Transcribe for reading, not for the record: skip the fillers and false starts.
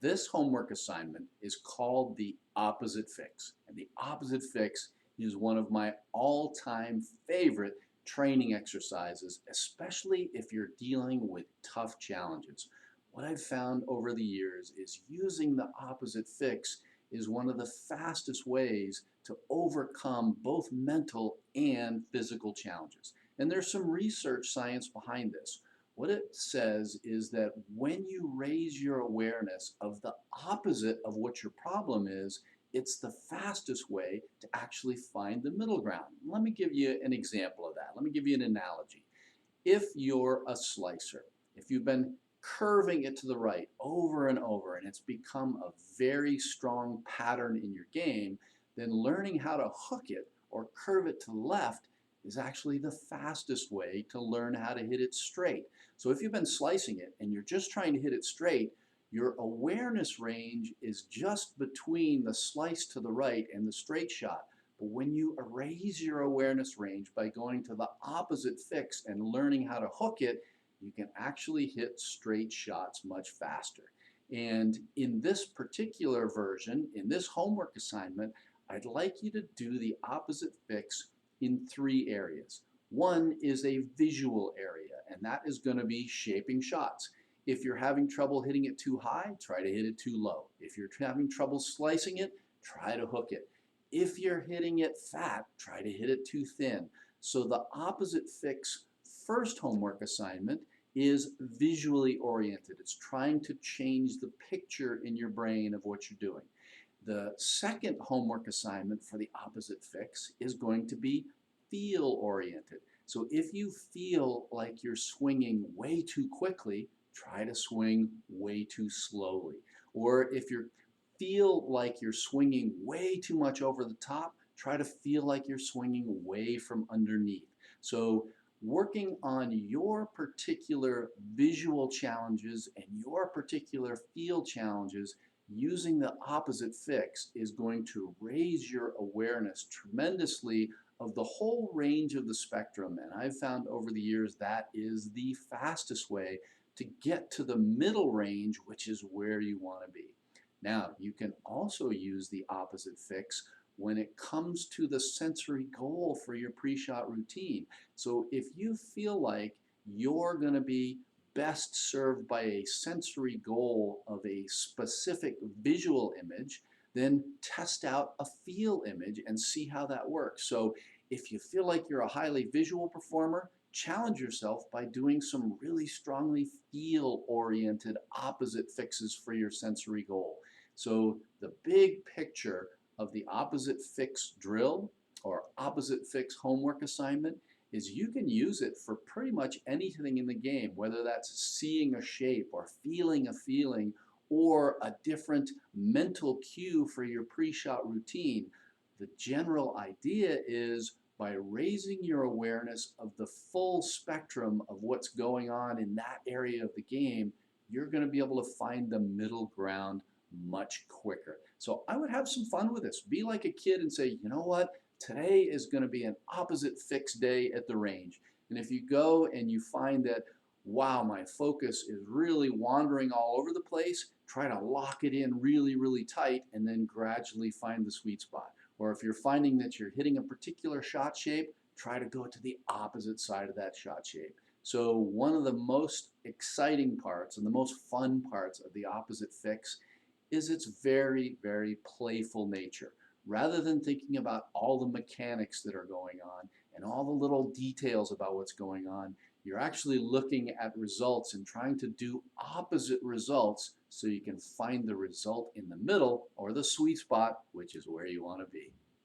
This homework assignment is called the opposite fix. And the opposite fix is one of my all-time favorite training exercises, especially if you're dealing with tough challenges. What I've found over the years is using the opposite fix is one of the fastest ways to overcome both mental and physical challenges. And there's some research science behind this. What it says is that when you raise your awareness of the opposite of what your problem is, it's the fastest way to actually find the middle ground. Let me give you an example of that. Let me give you an analogy. If you're a slicer, if you've been curving it to the right over and over and it's become a very strong pattern in your game, then learning how to hook it or curve it to the left is actually the fastest way to learn how to hit it straight. So if you've been slicing it and you're just trying to hit it straight, your awareness range is just between the slice to the right and the straight shot. But when you raise your awareness range by going to the opposite fix and learning how to hook it, you can actually hit straight shots much faster. And in this particular version, in this homework assignment, I'd like you to do the opposite fix in 3 areas. One is a visual area, and that is going to be shaping shots. If you're having trouble hitting it too high, try to hit it too low. If you're having trouble slicing it, try to hook it. If you're hitting it fat, try to hit it too thin. So the opposite fix first homework assignment is visually oriented. It's trying to change the picture in your brain of what you're doing. The second homework assignment for the opposite fix is going to be feel oriented. So if you feel like you're swinging way too quickly, try to swing way too slowly. Or if you feel like you're swinging way too much over the top, try to feel like you're swinging way from underneath. So working on your particular visual challenges and your particular feel challenges using the opposite fix is going to raise your awareness tremendously of the whole range of the spectrum. And I've found over the years that is the fastest way to get to the middle range, which is where you want to be. Now, you can also use the opposite fix when it comes to the sensory goal for your pre-shot routine. So if you feel like you're going to be best served by a sensory goal of a specific visual image, then test out a feel image and see how that works. So if you feel like you're a highly visual performer, challenge yourself by doing some really strongly feel-oriented opposite fixes for your sensory goal. So the big picture of the opposite fix drill or opposite fix homework assignment is you can use it for pretty much anything in the game, whether that's seeing a shape or feeling a feeling or a different mental cue for your pre-shot routine. The general idea is by raising your awareness of the full spectrum of what's going on in that area of the game, you're going to be able to find the middle ground much quicker. So I would have some fun with this. Be like a kid and say, you know what? Today is going to be an opposite fix day at the range. And if you go and you find that, wow, my focus is really wandering all over the place, try to lock it in really, really tight and then gradually find the sweet spot. Or if you're finding that you're hitting a particular shot shape, try to go to the opposite side of that shot shape. So one of the most exciting parts and the most fun parts of the opposite fix is its very, very playful nature. Rather than thinking about all the mechanics that are going on and all the little details about what's going on, you're actually looking at results and trying to do opposite results so you can find the result in the middle or the sweet spot, which is where you want to be.